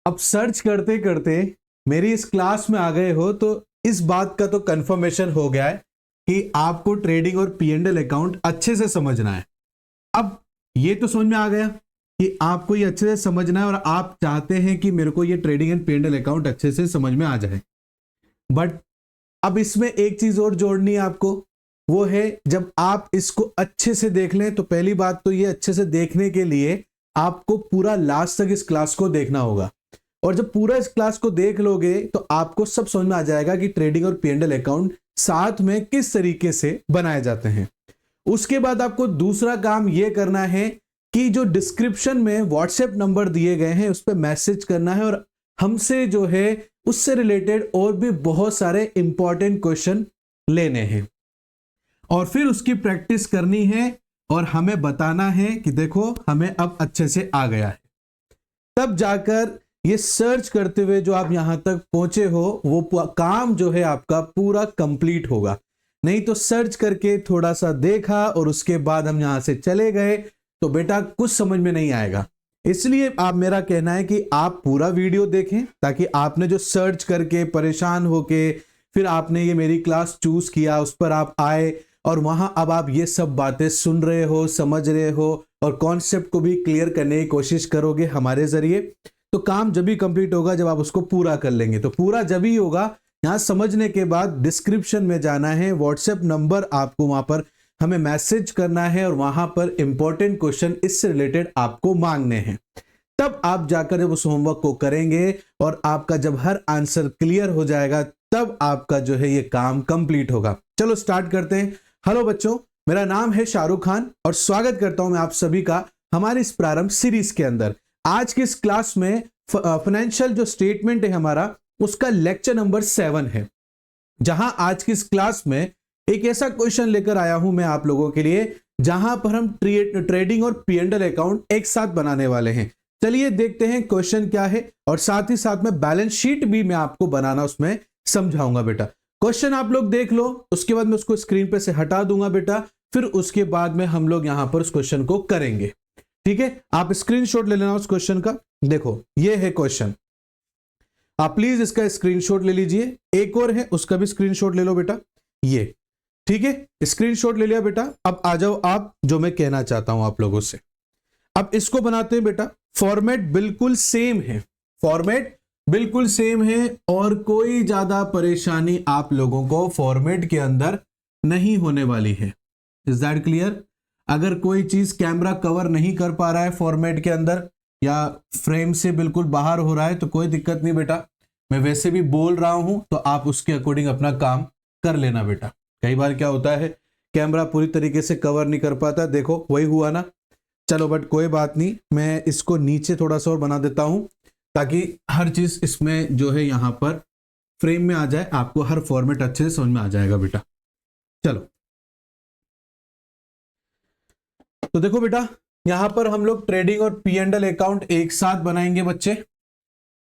अब सर्च करते करते मेरी इस क्लास में आ गए हो तो इस बात का तो कंफर्मेशन हो गया है कि आपको ट्रेडिंग और पीएनएल अकाउंट अच्छे से समझना है। अब ये तो समझ में आ गया कि आपको ये अच्छे से समझना है और आप चाहते हैं कि मेरे को ये ट्रेडिंग एंड पीएनएल अकाउंट अच्छे से समझ में आ जाए। बट अब इसमें एक चीज और जोड़नी है आपको, वो है जब आप इसको अच्छे से देख लें तो पहली बात तो ये अच्छे से देखने के लिए आपको पूरा लास्ट तक इस क्लास को देखना होगा। और जब पूरा इस क्लास को देख लोगे तो आपको सब समझ में आ जाएगा कि ट्रेडिंग और पीएनएल अकाउंट साथ में किस तरीके से बनाए जाते हैं। उसके बाद आपको दूसरा काम यह करना है कि जो डिस्क्रिप्शन में व्हाट्सएप नंबर दिए गए हैं उस पर मैसेज करना है और हमसे जो है उससे रिलेटेड और भी बहुत सारे इंपॉर्टेंट क्वेश्चन लेने हैं और फिर उसकी प्रैक्टिस करनी है और हमें बताना है कि देखो हमें अब अच्छे से आ गया है। तब जाकर ये सर्च करते हुए जो आप यहां तक पहुंचे हो वो काम जो है आपका पूरा कंप्लीट होगा। नहीं तो सर्च करके थोड़ा सा देखा और उसके बाद हम यहां से चले गए तो बेटा कुछ समझ में नहीं आएगा। इसलिए आप मेरा कहना है कि आप पूरा वीडियो देखें ताकि आपने जो सर्च करके परेशान होके फिर आपने ये मेरी क्लास चूज किया उस पर आप आए और वहां अब आप ये सब बातें सुन रहे हो, समझ रहे हो और कॉन्सेप्ट को भी क्लियर करने की कोशिश करोगे हमारे जरिए, तो काम जब भी कंप्लीट होगा जब आप उसको पूरा कर लेंगे। तो पूरा जब ही होगा, यहां समझने के बाद डिस्क्रिप्शन में जाना है, व्हाट्सएप नंबर आपको वहां पर हमें मैसेज करना है और वहां पर इंपॉर्टेंट क्वेश्चन इससे रिलेटेड आपको मांगने हैं। तब आप जाकर जब उस होमवर्क को करेंगे और आपका जब हर आंसर क्लियर हो जाएगा तब आपका जो है ये काम कंप्लीट होगा। चलो स्टार्ट करते हैं। हेलो बच्चों, मेरा नाम है शाहरुख खान और स्वागत करता हूं मैं आप सभी का हमारी इस प्रारंभ सीरीज के अंदर। आज की इस क्लास में फाइनेंशियल जो स्टेटमेंट है हमारा उसका लेक्चर नंबर 7 है, जहां आज की इस क्लास में एक ऐसा क्वेश्चन लेकर आया हूं मैं आप लोगों के लिए जहां पर हम ट्रेडिंग और पीएनएल अकाउंट एक साथ बनाने वाले हैं। चलिए देखते हैं क्वेश्चन क्या है और साथ ही साथ में बैलेंस शीट भी मैं आपको बनाना उसमें समझाऊंगा बेटा। क्वेश्चन आप लोग देख लो, उसके बाद मैं उसको स्क्रीन पे से हटा दूंगा बेटा, फिर उसके बाद में हम लोग यहां पर उस क्वेश्चन को करेंगे। ठीक है, आप स्क्रीनशॉट ले लेना उस क्वेश्चन का। देखो ये है क्वेश्चन, आप प्लीज इसका स्क्रीनशॉट ले लीजिए। एक और है उसका भी स्क्रीनशॉट ले लो बेटा, ये ठीक है, स्क्रीनशॉट ले लिया बेटा। अब आ जाओ आप जो मैं कहना चाहता हूं आप लोगों से। अब इसको बनाते हैं बेटा। फॉर्मेट बिल्कुल सेम है, फॉर्मेट बिल्कुल सेम है और कोई ज्यादा परेशानी आप लोगों को फॉर्मेट के अंदर नहीं होने वाली है। Is that clear? अगर कोई चीज कैमरा कवर नहीं कर पा रहा है फॉर्मेट के अंदर या फ्रेम से बिल्कुल बाहर हो रहा है तो कोई दिक्कत नहीं बेटा, मैं वैसे भी बोल रहा हूं तो आप उसके अकॉर्डिंग अपना काम कर लेना बेटा। कई बार क्या होता है कैमरा पूरी तरीके से कवर नहीं कर पाता, देखो वही हुआ ना। चलो बट कोई बात नहीं, मैं इसको नीचे थोड़ा सा और बना देता हूं ताकि हर चीज इसमें जो है यहां पर फ्रेम में आ जाए, आपको हर फॉर्मेट अच्छे से समझ में आ जाएगा बेटा। चलो तो देखो बेटा, यहां पर हम लोग ट्रेडिंग और पीएनएल अकाउंट एक साथ बनाएंगे बच्चे,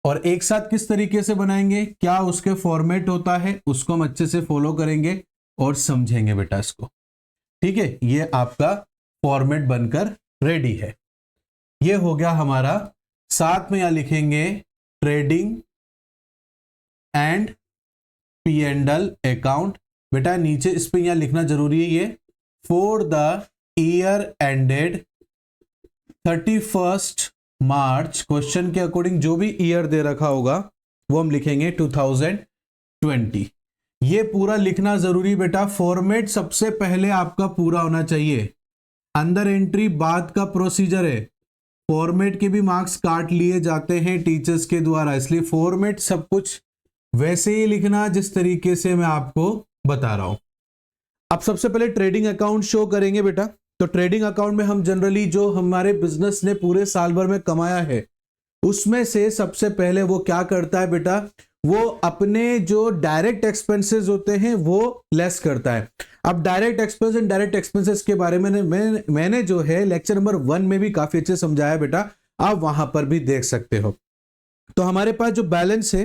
और एक साथ किस तरीके से बनाएंगे, क्या उसके फॉर्मेट होता है उसको हम अच्छे से फॉलो करेंगे और समझेंगे बेटा इसको। ठीक है, ये आपका फॉर्मेट बनकर रेडी है। ये हो गया हमारा। साथ में यहां लिखेंगे ट्रेडिंग एंड पीएनएल अकाउंट बेटा। नीचे इस पे यहां लिखना जरूरी है ये for the year ended 31 March, question के अकॉर्डिंग जो भी ईयर दे रखा होगा वो हम लिखेंगे 2020। ये पूरा लिखना जरूरी बेटा। फॉर्मेट सबसे पहले आपका पूरा होना चाहिए, अंदर एंट्री बाद का प्रोसीजर है। फॉर्मेट के भी मार्क्स काट लिए जाते हैं टीचर्स के द्वारा, इसलिए फॉर्मेट सब कुछ वैसे ही लिखना जिस तरीके से मैं आपको बता रहा हूं। अब सबसे पहले ट्रेडिंग अकाउंट शो करेंगे बेटा। तो ट्रेडिंग अकाउंट में हम जनरली जो हमारे बिजनेस ने पूरे साल भर में कमाया है उसमें से सबसे पहले वो क्या करता है बेटा, वो अपने जो डायरेक्ट एक्सपेंसेस होते हैं वो लेस करता है। अब direct expense and direct expenses के बारे में मैंने जो है लेक्चर नंबर 1 में भी काफी अच्छे समझाया बेटा, आप वहां पर भी देख सकते हो। तो हमारे पास जो बैलेंस है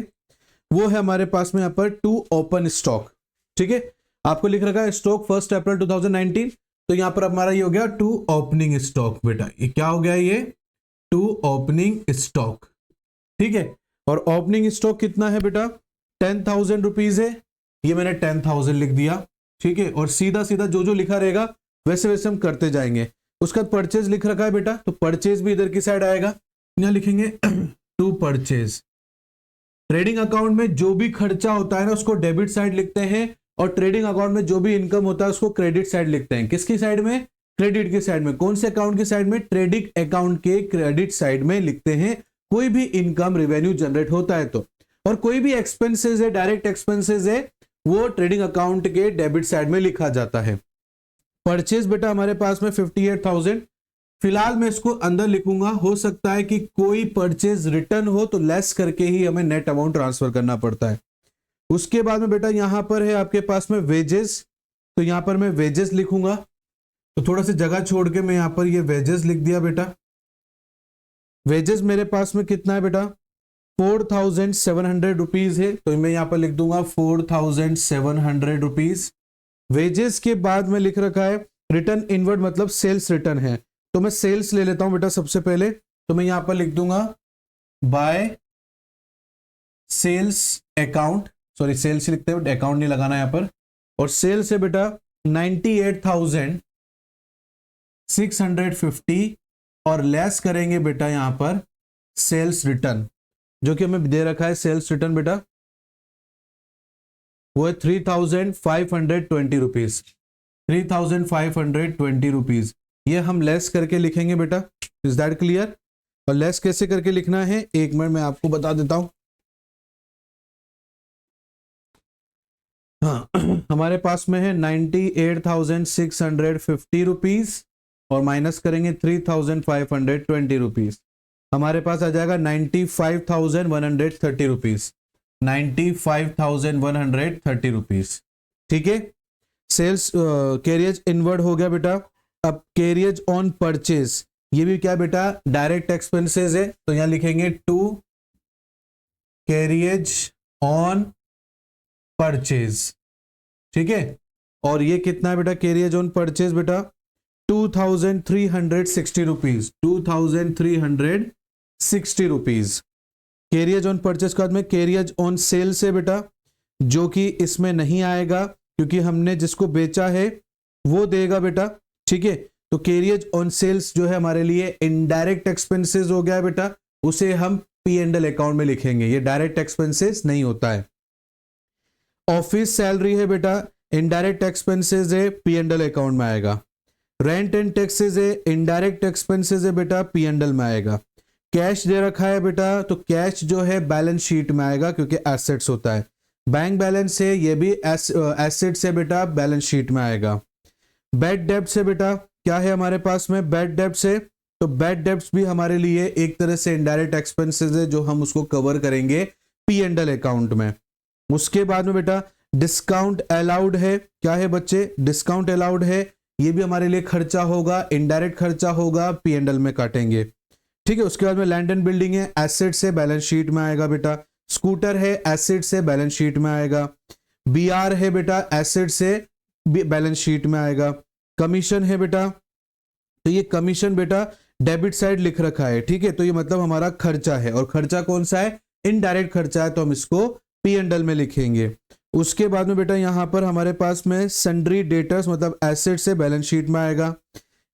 वो है हमारे पास में यहाँ पर टू ओपन स्टॉक। ठीक है, आपको लिख रखा है स्टॉक 1 अप्रैल 2019, तो यहां पर हमारा ये हो गया टू ओपनिंग स्टॉक बेटा। ये क्या हो गया, ये टू ओपनिंग स्टॉक। ठीक है। और ओपनिंग स्टॉक कितना है बेटा, 10,000 रुपीज है, ये मैंने 10,000 लिख दिया, ठीक है। और सीधा सीधा जो जो लिखा रहेगा वैसे वैसे हम करते जाएंगे। उसका परचेज लिख रखा है बेटा, तो परचेज भी इधर की साइड आएगा, यहां लिखेंगे टू परचेज। ट्रेडिंग अकाउंट में जो भी खर्चा होता है ना उसको डेबिट साइड लिखते हैं, और ट्रेडिंग अकाउंट में जो भी इनकम होता है उसको क्रेडिट साइड लिखते हैं। किसकी साइड में, क्रेडिट की साइड में। कौन से अकाउंट की साइड में, ट्रेडिंग अकाउंट के क्रेडिट साइड में लिखते हैं कोई भी इनकम रेवेन्यू जनरेट होता है तो। और कोई भी एक्सपेंसेस है, डायरेक्ट एक्सपेंसेस है, वो ट्रेडिंग अकाउंट के डेबिट साइड में लिखा जाता है। परचेज बेटा हमारे पास में 58,000, फिलहाल मैं इसको अंदर लिखूंगा, हो सकता है कि कोई परचेज रिटर्न हो तो लेस करके ही हमें नेट अमाउंट ट्रांसफर करना पड़ता है। उसके बाद में बेटा यहां पर है आपके पास में वेजेस, तो यहां पर मैं वेजेस लिखूंगा, तो थोड़ा सी जगह छोड़ के मैं यहां पर ये वेजेस लिख दिया बेटा। वेजेस मेरे पास में कितना है बेटा, 4,700 रुपीज है, तो मैं यहां पर लिख दूंगा 4,700 रुपीज। वेजेस के बाद में लिख रखा है रिटर्न इनवर्ड, मतलब सेल्स रिटर्न है, तो मैं सेल्स ले लेता हूं बेटा सबसे पहले, तो मैं यहां पर लिख दूंगा by sales account, sorry sales लिखते हैं, अकाउंट नहीं लगाना यहां पर। और सेल्स है बेटा 98,650, और लेस करेंगे बेटा यहां पर सेल्स रिटर्न, जो कि हमें दे रखा है सेल्स रिटर्न बेटा, वो है 3,520 रुपीज, 3,520 रुपीज। ये हम लेस करके लिखेंगे बेटा, इज दैट क्लियर। और लेस कैसे करके लिखना है एक मिनट मैं आपको बता देता हूं। हाँ हमारे पास में है 98,650 रुपीज, और माइनस करेंगे 3,520 रुपीज, हमारे पास आ जाएगा 95,130 रुपीज, 95,130 रुपीज, ठीक है। सेल्स कैरियज इनवर्ड हो गया बेटा। अब कैरियज ऑन परचेज, ये भी क्या बेटा, डायरेक्ट एक्सपेंसेस है, तो यहां लिखेंगे टू कैरियज ऑन परचेज, ठीक है। और ये कितना है बेटा, कैरियज ऑन परचेज बेटा 2,360 rupees, 2,360 rupees. Carriage on purchase के बाद में कैरियज ऑन सेल्स है बेटा, जो कि इसमें नहीं आएगा क्योंकि हमने जिसको बेचा है वो देगा बेटा, ठीक है। तो कैरियज ऑन सेल्स जो है हमारे लिए इनडायरेक्ट एक्सपेंसेस हो गया बेटा, उसे हम P&L अकाउंट में लिखेंगे, ये डायरेक्ट एक्सपेंसेस नहीं होता है। ऑफिस सैलरी है बेटा, इनडायरेक्ट एक्सपेंसेस है, P&L अकाउंट में आएगा। रेंट एंड टैक्सेस है, इनडायरेक्ट एक्सपेंसेस है बेटा, P&L में आएगा। कैश दे रखा है बेटा, तो कैश जो है बैलेंस शीट में आएगा क्योंकि एसेट्स होता है। बैंक बैलेंस है, ये भी एसेट्स है बेटा, बैलेंस शीट में आएगा। बैड डेब्ट्स है बेटा, क्या है हमारे पास में, बैड डेब्ट्स है, तो बैड डेब्ट्स भी हमारे लिए एक तरह से इनडायरेक्ट एक्सपेंसेस है जो हम उसको कवर करेंगे P&L अकाउंट में। उसके बाद में बेटा डिस्काउंट अलाउड है, क्या है बच्चे, डिस्काउंट अलाउड है, ये भी हमारे लिए खर्चा होगा, इनडायरेक्ट खर्चा होगा, P&L में काटेंगे, ठीक है। उसके बाद में लैंड एंड बिल्डिंग है, एसेट्स है, बैलेंस शीट में आएगा बेटा। स्कूटर है, एसेट्स है, बैलेंस शीट में आएगा। BR है बेटा, एसेट्स है, बैलेंस शीट में आएगा। कमीशन है बेटा, तो ये कमीशन बेटा डेबिट साइड लिख रखा है, ठीक है, तो ये मतलब हमारा खर्चा है, और खर्चा कौन सा है, इनडायरेक्ट खर्चा है, तो हम इसको P&L में लिखेंगे। उसके बाद में बेटा यहां पर हमारे पास में सन्ड्री डेटर्स मतलब एसेट से बैलेंस शीट में आएगा।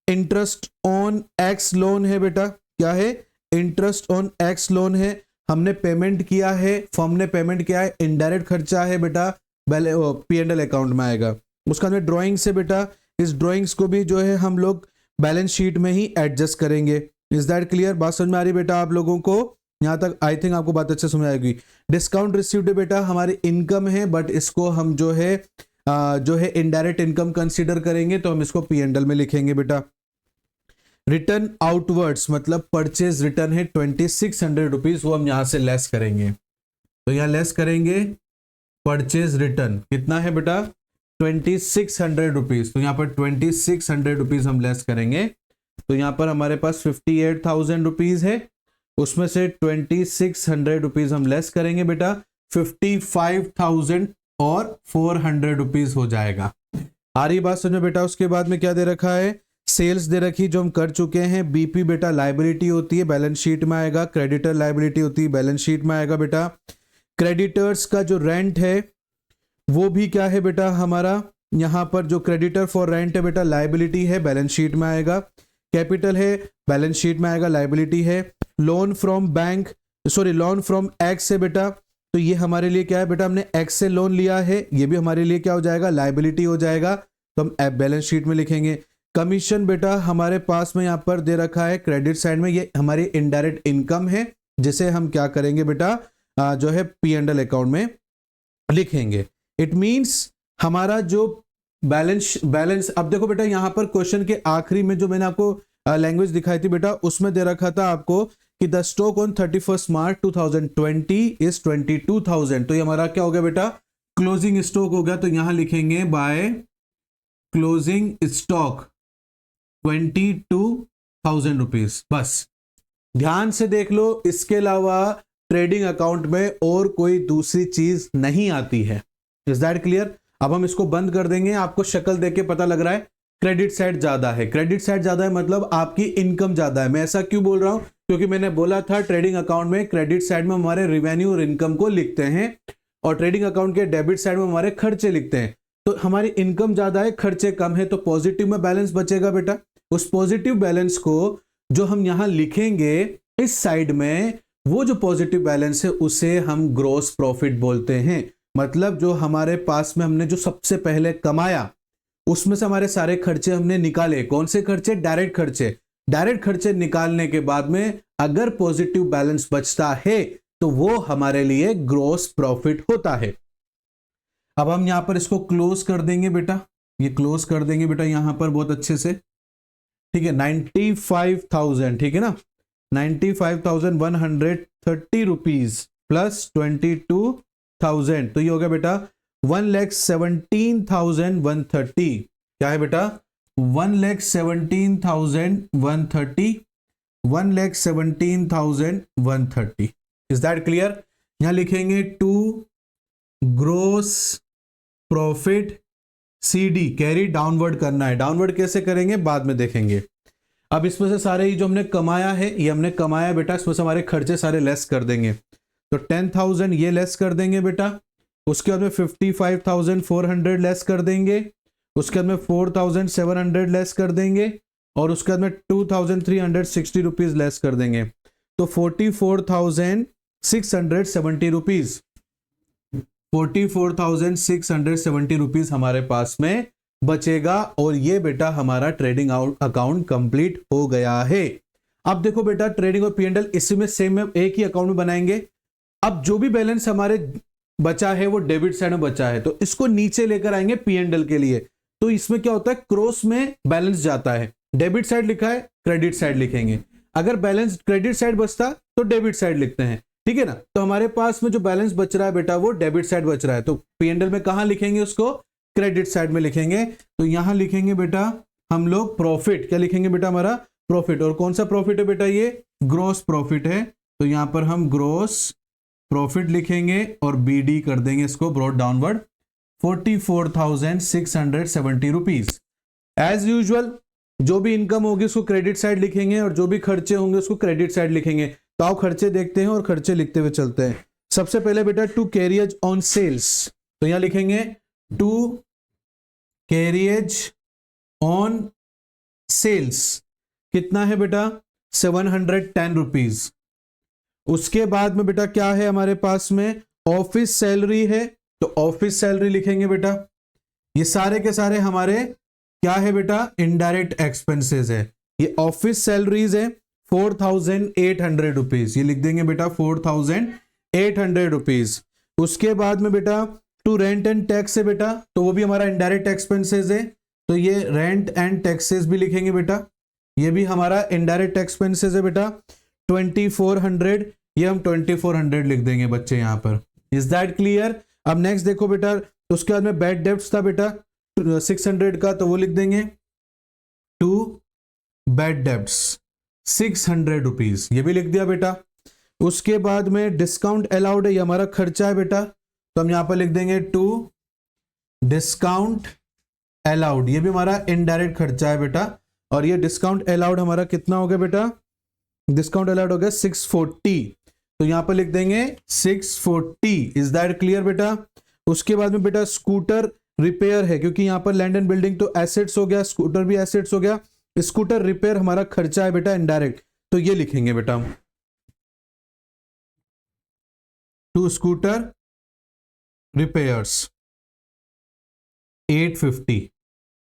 इंटरेस्ट ऑन एक्स लोन है बेटा, क्या है, इंटरेस्ट ऑन एक्स लोन है, हमने पेमेंट किया है, फर्म ने पेमेंट किया है, इनडायरेक्ट खर्चा है बेटा, P&L अकाउंट में आएगा। उसका में ड्राइंग से बेटा, इस ड्राइंग्स को भी जो है हम लोग बैलेंस शीट में ही एडजस्ट करेंगे। इज दैट क्लियर, बात समझ में आ रही बेटा आप लोगों को, यहां तक आई थिंक आपको बात अच्छे समझ आएगी। डिस्काउंट रिसीव्ड बेटा हमारी इनकम है, बट इसको हम जो है इनडायरेक्ट इनकम कंसीडर करेंगे, तो हम इसको P&L में लिखेंगे बेटा। रिटर्न आउटवर्ड्स मतलब परचेज रिटर्न है 2,600 रुपीज, वो हम यहां से लेस करेंगे, तो यहां लेस करेंगे परचेज रिटर्न, कितना है बेटा 2,600 रुपीज, तो यहां पर 2,600 रुपीज हम लेस करेंगे, तो यहां पर हमारे पास 58,000 रुपीज है, उसमें से 2,600 रुपीज हम लेस करेंगे बेटा, 55,400 रुपीज हो जाएगा। आ रही बात समझो बेटा। उसके बाद में क्या दे रखा है, सेल्स दे रखी जो हम कर चुके हैं। बीपी बेटा लाइबिलिटी होती है, बैलेंस शीट में आएगा। क्रेडिटर लाइबिलिटी होती है, बैलेंस शीट में आएगा बेटा। क्रेडिटर्स का जो रेंट है वो भी क्या है बेटा हमारा, यहां पर जो क्रेडिटर फॉर रेंट है बेटा लाइबिलिटी है, बैलेंस शीट में आएगा। कैपिटल है, बैलेंस शीट में आएगा, लाइबिलिटी है। Loan from bank, sorry loan from x है बेटा, तो ये हमारे लिए क्या है बेटा, हमने एक्स से लोन लिया है, ये भी हमारे लिए क्या हो जाएगा, लाइबिलिटी हो जाएगा, तो हम बैलेंस शीट में लिखेंगे। कमीशन बेटा हमारे पास में यहाँ पर दे रखा है क्रेडिट साइड में, ये हमारी इनडायरेक्ट इनकम है, जिसे हम क्या करेंगे बेटा जो है P&L अकाउंट में लिखेंगे। इट मींस हमारा जो बैलेंस अब देखो बेटा यहाँ पर क्वेश्चन के आखिरी में जो मैंने आपको लैंग्वेज दिखाई थी बेटा, उसमें दे रखा था आपको कि the stock on 31 March 2020 is 22,000, तो ये हमारा क्या हो गया बेटा, क्लोजिंग स्टॉक हो गया। तो यहां लिखेंगे बाय क्लोजिंग स्टॉक 22,000 रुपीज। बस ध्यान से देख लो, इसके अलावा ट्रेडिंग अकाउंट में और कोई दूसरी चीज नहीं आती है। Is that clear? अब हम इसको बंद कर देंगे। आपको शक्ल देख के पता लग रहा है क्रेडिट साइड ज्यादा है, क्रेडिट साइड ज्यादा है मतलब आपकी इनकम ज्यादा है। मैं ऐसा क्यों बोल रहा हूं, क्योंकि मैंने बोला था ट्रेडिंग अकाउंट में क्रेडिट साइड में हमारे रेवेन्यू और इनकम को लिखते हैं, और ट्रेडिंग अकाउंट के डेबिट साइड में हमारे खर्चे लिखते हैं। तो हमारी इनकम ज्यादा है, खर्चे कम है, तो पॉजिटिव में बैलेंस बचेगा बेटा। उस पॉजिटिव बैलेंस को जो हम यहां लिखेंगे इस साइड में, वो जो पॉजिटिव बैलेंस है उसे हम ग्रॉस प्रॉफिट बोलते हैं। मतलब जो हमारे पास में हमने जो सबसे पहले कमाया उसमें से हमारे सारे खर्चे हमने निकाले। कौन से खर्चे? डायरेक्ट खर्चे। डायरेक्ट खर्चे निकालने के बाद में अगर पॉजिटिव बैलेंस बचता है तो वो हमारे लिए ग्रॉस प्रॉफिट होता है। अब हम यहां पर इसको क्लोज कर देंगे बेटा, ये क्लोज कर देंगे बेटा यहां पर बहुत अच्छे से, ठीक है। 95,000, ठीक है ना, 95,130 रुपीज प्लस 22,000, तो ये हो गया बेटा 1,17,130। क्या है बेटा? 1,17,130, 1,17,130। Is that clear? यहां लिखेंगे to gross profit CD, carry downward करना है। डाउनवर्ड कैसे करेंगे बाद में देखेंगे। अब इसमें से सारे ही जो हमने कमाया है, ये हमने कमाया बेटा, इसमें से हमारे खर्चे सारे लेस कर देंगे। तो 10,000 ये लेस कर देंगे बेटा, उसके बाद में 55,400 लेस कर देंगे, उसके बाद में 4,700 लेस कर देंगे, और उसके बाद में 2,360 रुपीज लेस कर देंगे, तो 44,670 रुपीज, 44,670 रुपीज हमारे पास में बचेगा। और ये बेटा हमारा ट्रेडिंग अकाउंट कंप्लीट हो गया है। अब देखो बेटा ट्रेडिंग और P&L इसी में सेम में एक ही अकाउंट में बनाएंगे। अब जो भी बैलेंस हमारे बचा है वो डेबिट साइड में बचा है, तो इसको नीचे लेकर आएंगे P&L के लिए। तो इसमें क्या होता है, क्रॉस में बैलेंस जाता है, डेबिट साइड लिखा है क्रेडिट साइड लिखेंगे। अगर बैलेंस क्रेडिट साइड बचता तो डेबिट साइड लिखते हैं, ठीक है ना। तो हमारे पास में जो बैलेंस बच रहा है बेटा वो डेबिट साइड बच रहा है, तो P&L में कहां लिखेंगे उसको, क्रेडिट साइड में लिखेंगे। तो यहां लिखेंगे बेटा हम लोग प्रॉफिट, क्या लिखेंगे बेटा हमारा प्रॉफिट। और कौन सा प्रॉफिट है बेटा, ये ग्रॉस प्रॉफिट है, तो यहां पर हम ग्रॉस प्रॉफिट लिखेंगे और BD कर देंगे इसको brought downward, 44,670 rupees. As usual जो भी इनकम होगी उसको क्रेडिट साइड लिखेंगे, और जो भी खर्चे होंगे उसको क्रेडिट साइड लिखेंगे। तो आओ खर्चे देखते हैं और खर्चे लिखते हुए चलते हैं। सबसे पहले बेटा टू कैरियज ऑन सेल्स, तो यहां लिखेंगे टू कैरियज ऑन सेल्स, कितना है बेटा 710 रुपीज। उसके बाद में बेटा क्या है हमारे पास में, ऑफिस सैलरी है, तो ऑफिस सैलरी लिखेंगे बेटा। ये सारे के सारे हमारे क्या है बेटा, इनडायरेक्ट एक्सपेंसेस है। ये ऑफिस सैलरीज है 4,800 रुपीज, ये लिख देंगे बेटा 4,800 रुपीज। उसके बाद में बेटा टू रेंट एंड टैक्स है बेटा, तो वो भी हमारा इनडायरेक्ट एक्सपेंसेस है, तो ये रेंट एंड टैक्सेस भी लिखेंगे बेटा, ये भी हमारा इनडायरेक्ट एक्सपेंसेस है बेटा 2,400, ये हम 2,400 लिख देंगे बच्चे यहां पर। Is that clear? अब नेक्स्ट देखो बेटा, उसके बाद में बैड डेब्ट्स था बेटा 600 का, तो वो लिख देंगे टू बैड डेब्ट्स 600 रुपीज, ये भी लिख दिया बेटा। उसके बाद में डिस्काउंट अलाउड है, ये हमारा खर्चा है बेटा, तो हम यहां पर लिख देंगे टू डिस्काउंट अलाउड, ये भी हमारा इनडायरेक्ट खर्चा है बेटा, और ये डिस्काउंट अलाउड हमारा कितना हो गया बेटा, डिस्काउंट अलाउड हो गया 640, तो यहां पर लिख देंगे 640। इज दैट क्लियर बेटा? उसके बाद में बेटा स्कूटर रिपेयर है, क्योंकि यहां पर लैंड एंड बिल्डिंग तो एसेट्स हो गया, स्कूटर भी एसेट्स हो गया, स्कूटर रिपेयर हमारा खर्चा है बेटा इनडायरेक्ट, तो ये लिखेंगे बेटा हम, टू स्कूटर रिपेयर्स 850,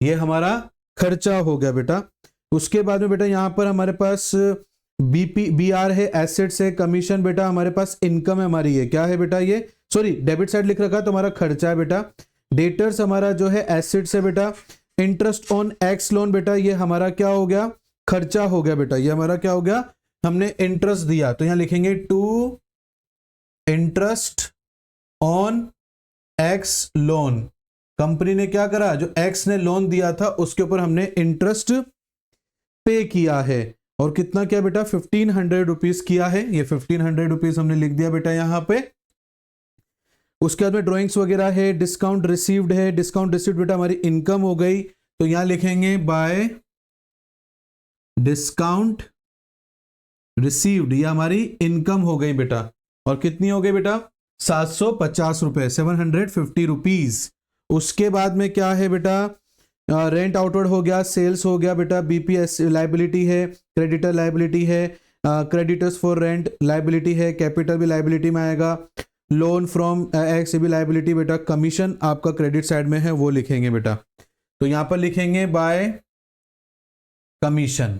ये हमारा खर्चा हो गया बेटा। उसके बाद में बेटा यहां पर हमारे पास BR है, एसेट्स है, कमीशन बेटा हमारे पास इनकम है हमारी, ये क्या है बेटा, ये सॉरी डेबिट साइड लिख रखा तो हमारा खर्चा है बेटा। डेटर्स हमारा जो है एसेट्स है बेटा। इंटरेस्ट ऑन एक्स लोन बेटा ये हमारा क्या हो गया, खर्चा हो गया बेटा, ये हमारा क्या हो गया, हमने इंटरेस्ट दिया, तो यहां लिखेंगे to interest on x loan. Company ने क्या करा, जो एक्स ने लोन दिया था उसके ऊपर हमने इंटरेस्ट पे किया है, और कितना किया बेटा, 1500 रुपीज किया है, ये 1500 रुपीज हमने लिख दिया बेटा यहां पे। उसके बाद में ड्राइंग्स वगैरह है, डिस्काउंट रिसीव्ड है, डिस्काउंट रिसीव्ड बेटा हमारी इनकम हो गई, तो यहां लिखेंगे बाय डिस्काउंट रिसीव्ड, ये हमारी इनकम हो गई बेटा, और कितनी हो गई बेटा, 750 रुपए, 750 रुपीज। उसके बाद में क्या है बेटा, रेंट आउटवर्ड हो गया, सेल्स हो गया बेटा, बीपीएस लाइबिलिटी है, क्रेडिटर लाइबिलिटी है, क्रेडिटर्स फॉर रेंट लाइबिलिटी है, कैपिटल भी लाइबिलिटी में आएगा, लोन फ्रॉम एक्स भी लाइबिलिटी बेटा, कमीशन आपका क्रेडिट साइड में है वो लिखेंगे बेटा, तो यहां पर लिखेंगे बाय कमीशन,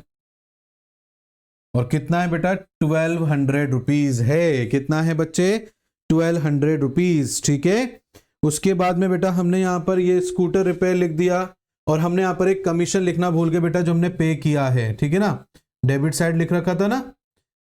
और कितना है बेटा 1200 रुपीज है, कितना है बच्चे 1200 रुपीज, ठीक है। उसके बाद में बेटा हमने यहां पर ये स्कूटर रिपेयर लिख दिया, और हमने यहां पर एक कमीशन लिखना भूल गए बेटा जो हमने पे किया है, ठीक है ना, डेबिट साइड लिख रखा था ना,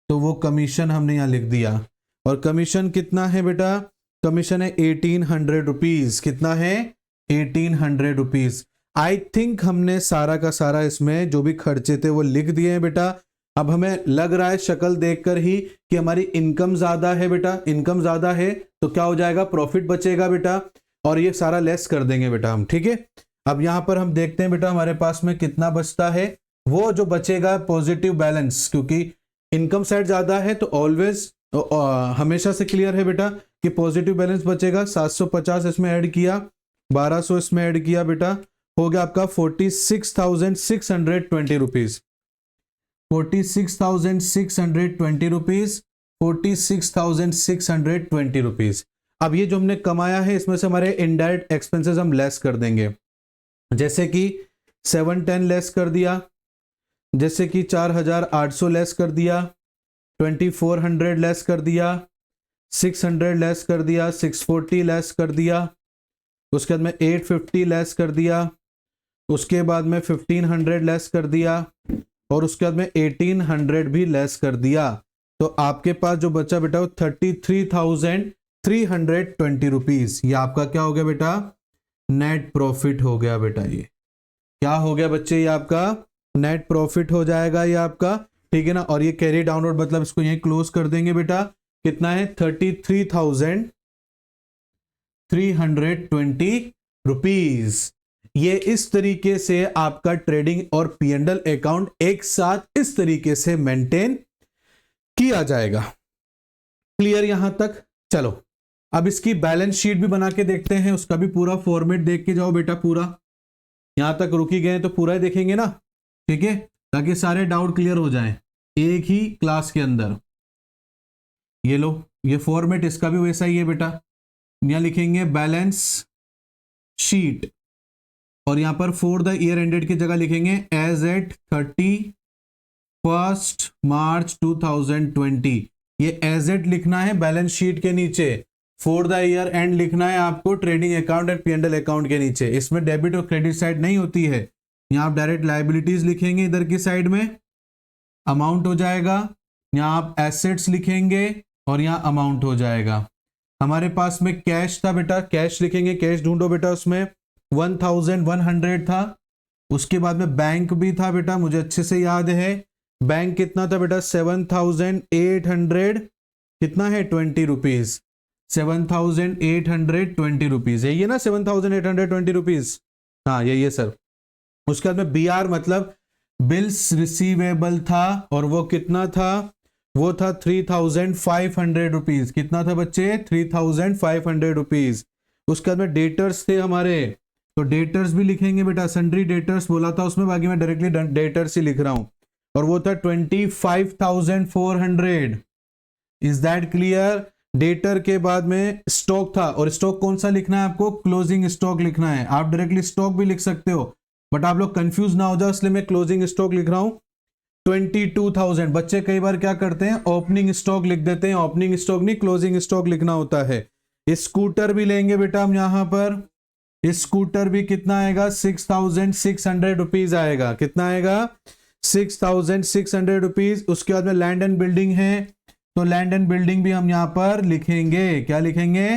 तो वो कमीशन हमने यहां लिख दिया, और कमीशन कितना है बेटा, कमीशन है 1800 रुपीज, कितना है 1800 रुपीज। आई थिंक हमने सारा का सारा इसमें जो भी खर्चे थे वो लिख दिए हैं बेटा। अब हमें लग रहा है शक्ल देखकर ही कि हमारी इनकम ज्यादा है बेटा, इनकम ज्यादा है तो क्या हो जाएगा, प्रॉफिट बचेगा बेटा, और ये सारा लेस कर देंगे बेटा हम, ठीक है। अब यहां पर हम देखते हैं बेटा हमारे पास में कितना बचता है, वो जो बचेगा पॉजिटिव बैलेंस, क्योंकि इनकम साइड ज्यादा है तो ऑलवेज हमेशा से क्लियर है बेटा कि पॉजिटिव बैलेंस बचेगा। 750 इसमें ऐड किया, 1200 इसमें ऐड किया बेटा, हो गया आपका 46,620 रुपीज, 46,620 रुपीज, 46,620 रुपीज। अब ये जो हमने कमाया है इसमें से हमारे इनडायरेक्ट एक्सपेंसेस हम लेस कर देंगे, जैसे कि 710 लेस कर दिया, जैसे कि 4800 लेस कर दिया, 2400 लेस कर दिया, 600 लेस कर दिया, 640 लेस कर दिया, उसके बाद में 850 लेस कर दिया, उसके बाद में 1500 लेस कर दिया, और उसके बाद में 1800 भी लेस कर दिया, तो आपके पास जो बचा बेटा वो 33,320 रुपीज, ये आपका क्या हो गया बेटा, नेट प्रॉफिट हो गया बेटा। ये क्या हो गया बच्चे, ये आपका नेट प्रॉफिट हो जाएगा ये आपका, ठीक है ना। और ये कैरी डाउनवर्ड मतलब इसको यहीं क्लोज कर देंगे बेटा, कितना है 33,320 रुपीज। ये इस तरीके से आपका ट्रेडिंग और P&L अकाउंट एक साथ इस तरीके से मेंटेन किया जाएगा। क्लियर यहां तक? चलो अब इसकी बैलेंस शीट भी बना के देखते हैं, उसका भी पूरा फॉर्मेट देख के जाओ बेटा, पूरा यहां तक रुकी गए तो पूरा ही देखेंगे ना, ठीक है, ताकि सारे डाउट क्लियर हो जाएं एक ही क्लास के अंदर। ये लो, ये फॉर्मेट इसका भी वैसा ही है बेटा, यहां लिखेंगे बैलेंस शीट, और यहां पर फॉर द ईयर एंडेड की जगह लिखेंगे एज एट 31 मार्च 2020। ये एज एट लिखना है बैलेंस शीट के नीचे, फॉर द ईयर एंड लिखना है आपको trading account and P&L account के नीचे। इसमें डेबिट और क्रेडिट साइड नहीं होती है, यहाँ आप डायरेक्ट लाइबिलिटीज लिखेंगे, इधर की साइड में अमाउंट हो जाएगा, यहाँ आप एसेट्स लिखेंगे और यहाँ अमाउंट हो जाएगा। हमारे पास में कैश था बेटा, कैश लिखेंगे, कैश ढूंढो बेटा, उसमें 1100 था। उसके बाद में बैंक भी था बेटा, मुझे अच्छे से याद है, बैंक कितना था बेटा 7,800 कितना है 20 रुपीज, 7,820 रुपीज, यही है ना 7,820 रुपीज, हाँ यही है सर। उसके बाद में BR मतलब बिल्स रिसीवेबल था और वो कितना था, वो था 3,500 रुपीज। कितना था बच्चे, 3,500 रुपीज। उसके बाद में डेटर्स थे हमारे, तो डेटर्स भी लिखेंगे बेटा, सन्ड्री डेटर्स बोला था उसमें, बाकी मैं डायरेक्टली डेटर्स ही लिख रहा हूं, और वो था 25,400। Is that clear. डेटर के बाद में स्टॉक था, और स्टॉक कौन सा लिखना है आपको, क्लोजिंग स्टॉक लिखना है। आप डायरेक्टली स्टॉक भी लिख सकते हो, बट आप लोग कंफ्यूज ना हो जाओ इसलिए मैं क्लोजिंग स्टॉक लिख रहा हूं 22,000। बच्चे कई बार क्या करते हैं, ओपनिंग स्टॉक लिख देते हैं, ओपनिंग स्टॉक नहीं क्लोजिंग स्टॉक लिखना होता है। स्कूटर भी लेंगे बेटा हम यहां पर, स्कूटर भी कितना आएगा, 6,600 रुपीज आएगा। कितना आएगा, 6,600 रुपीज। उसके बाद में लैंड एंड बिल्डिंग है, तो लैंड एंड बिल्डिंग भी हम यहां पर लिखेंगे, क्या लिखेंगे,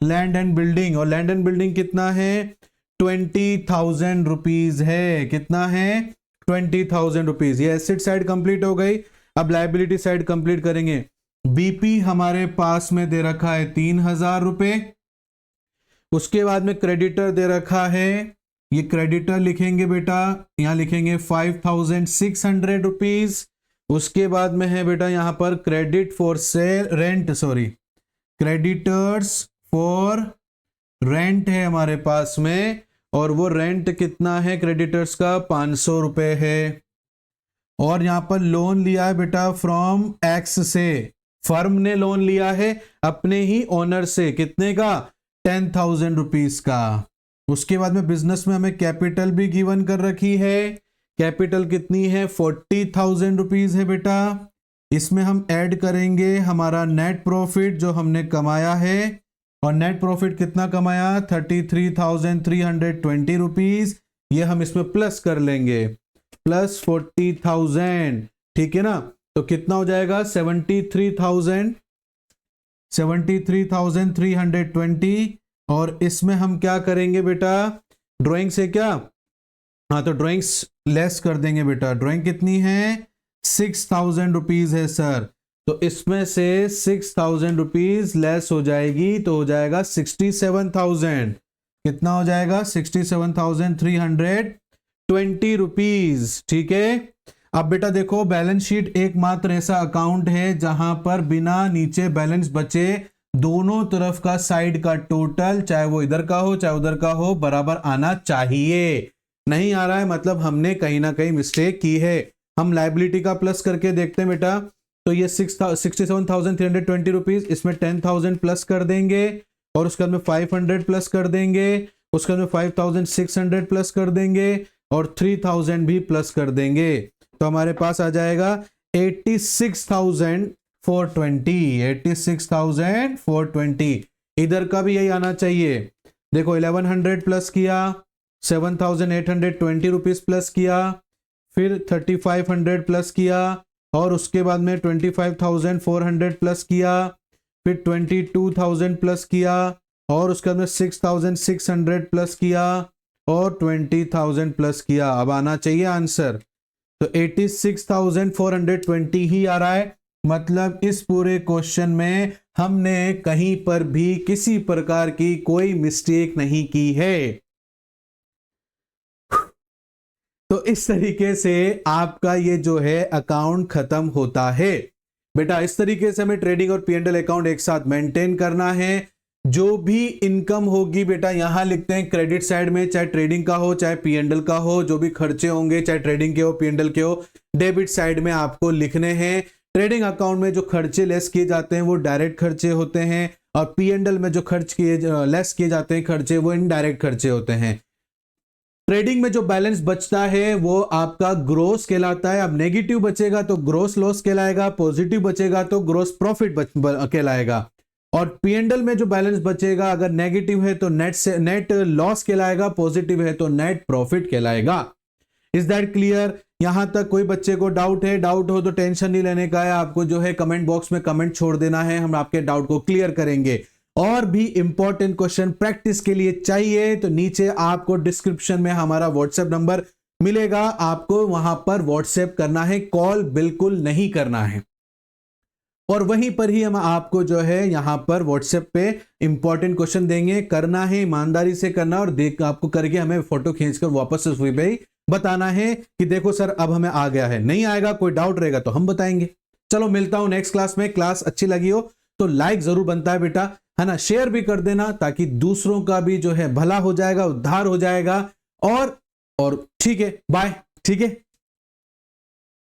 लैंड एंड बिल्डिंग। और लैंड एंड बिल्डिंग कितना है, 20,000 रुपीज है। कितना है, 20,000 रुपीज। ये एसेट साइड कंप्लीट हो गई। अब लायबिलिटी साइड कंप्लीट करेंगे। बीपी हमारे पास में दे रखा है 3,000 रुपए। उसके बाद में क्रेडिटर दे रखा है, ये क्रेडिटर लिखेंगे बेटा, यहां लिखेंगे 5,600 रुपीज। उसके बाद में है बेटा यहां पर credit for sale rent, sorry creditors for rent है हमारे पास में, और वो रेंट कितना है क्रेडिटर्स का, 500 रुपए है। और यहां पर लोन लिया है बेटा फ्रॉम एक्स से, फर्म ने लोन लिया है अपने ही ओनर से, कितने का, 10,000 रुपीज का। उसके बाद में बिजनेस में हमें कैपिटल भी गिवन कर रखी है, कैपिटल कितनी है, 40,000 रुपीज है बेटा। इसमें हम ऐड करेंगे हमारा नेट प्रॉफिट जो हमने कमाया है, और नेट प्रॉफिट कितना कमाया, 33,320 रुपीज। ये हम इसमें प्लस कर लेंगे, प्लस 40,000, ठीक है ना। तो कितना हो जाएगा, 73,320। और इसमें हम क्या करेंगे बेटा, ड्राइंग से क्या, हाँ तो ड्राइंग्स लेस कर देंगे बेटा। ड्राइंग कितनी है, 6,000 रुपीज है सर, तो इसमें से 6,000 रुपीज लेस हो जाएगी, तो हो जाएगा 67,000। कितना हो जाएगा, 67,320 रुपीज, ठीक है। अब बेटा देखो, बैलेंस शीट एकमात्र ऐसा अकाउंट है जहां पर बिना नीचे बैलेंस बचे दोनों तरफ का साइड का टोटल, चाहे वो इधर का हो चाहे उधर का हो, बराबर आना चाहिए। नहीं आ रहा है मतलब हमने कहीं ना कहीं मिस्टेक की है। हम लायबिलिटी का प्लस करके देखते हैं बेटा, तो ये 67,320 रुपीज, इसमें 10,000 प्लस कर देंगे, और उसके बाद में 500 प्लस कर देंगे, उसके बाद में 5,600 प्लस कर देंगे, और 3,000 भी प्लस कर देंगे। तो हमारे पास आ जाएगा 86,420, 86,420। इधर का भी यही आना चाहिए। देखो 1100 प्लस किया, 7,820 रुपीज प्लस किया, फिर 3,500 प्लस किया, और उसके बाद में 25,400 प्लस किया, फिर 22,000 प्लस किया, और उसके बाद में 6,600 प्लस किया, और 20,000 प्लस किया। अब आना चाहिए आंसर, तो 86,420 ही आ रहा है। मतलब इस पूरे क्वेश्चन में हमने कहीं पर भी किसी प्रकार की कोई मिस्टेक नहीं की है। तो इस तरीके से आपका ये जो है अकाउंट खत्म होता है बेटा। इस तरीके से हमें ट्रेडिंग और पी&एल अकाउंट एक साथ मेंटेन करना है। जो भी इनकम होगी बेटा यहां लिखते हैं क्रेडिट साइड में, चाहे ट्रेडिंग का हो चाहे पी&एल का हो, जो भी खर्चे होंगे चाहे ट्रेडिंग के हो पी&एल के हो, डेबिट साइड में आपको लिखने हैं। ट्रेडिंग अकाउंट में जो खर्चे लेस किए जाते हैं वो डायरेक्ट खर्चे होते हैं, और पी&एल में जो लेस किए जाते हैं खर्चे वो इनडायरेक्ट खर्चे होते हैं। ट्रेडिंग में जो बैलेंस बचता है वो आपका ग्रोस कहलाता है। अब नेगेटिव बचेगा तो ग्रोस लॉस कहलाएगा, पॉजिटिव बचेगा तो ग्रोस प्रॉफिट कहलाएगा। और पी&एल में जो बैलेंस बचेगा अगर नेगेटिव है तो नेट लॉस कहलाएगा, पॉजिटिव है तो नेट प्रॉफिट कहलाएगा। Is that clear? यहां तक कोई बच्चे को डाउट है? डाउट हो तो टेंशन नहीं लेने का है, आपको जो है कमेंट बॉक्स में कमेंट छोड़ देना है, हम आपके डाउट को क्लियर करेंगे। और भी इंपॉर्टेंट क्वेश्चन प्रैक्टिस के लिए चाहिए तो नीचे आपको डिस्क्रिप्शन में हमारा व्हाट्सएप नंबर मिलेगा, आपको वहां पर व्हाट्सएप करना है, कॉल बिल्कुल नहीं करना है। और वहीं पर ही हम आपको जो है यहां पर व्हाट्सएप पे इंपॉर्टेंट क्वेश्चन देंगे, करना है ईमानदारी से करना, और देख आपको करके हमें फोटो खींचकर वापस उस पे बताना है कि देखो सर अब हमें आ गया है, नहीं आएगा, कोई डाउट रहेगा तो हम बताएंगे। चलो मिलता हूं नेक्स्ट क्लास में। क्लास अच्छी लगी हो तो लाइक जरूर बनता है बेटा, है ना, शेयर भी कर देना ताकि दूसरों का भी जो है भला हो जाएगा, उद्धार हो जाएगा। और ठीक है, बाय, ठीक है।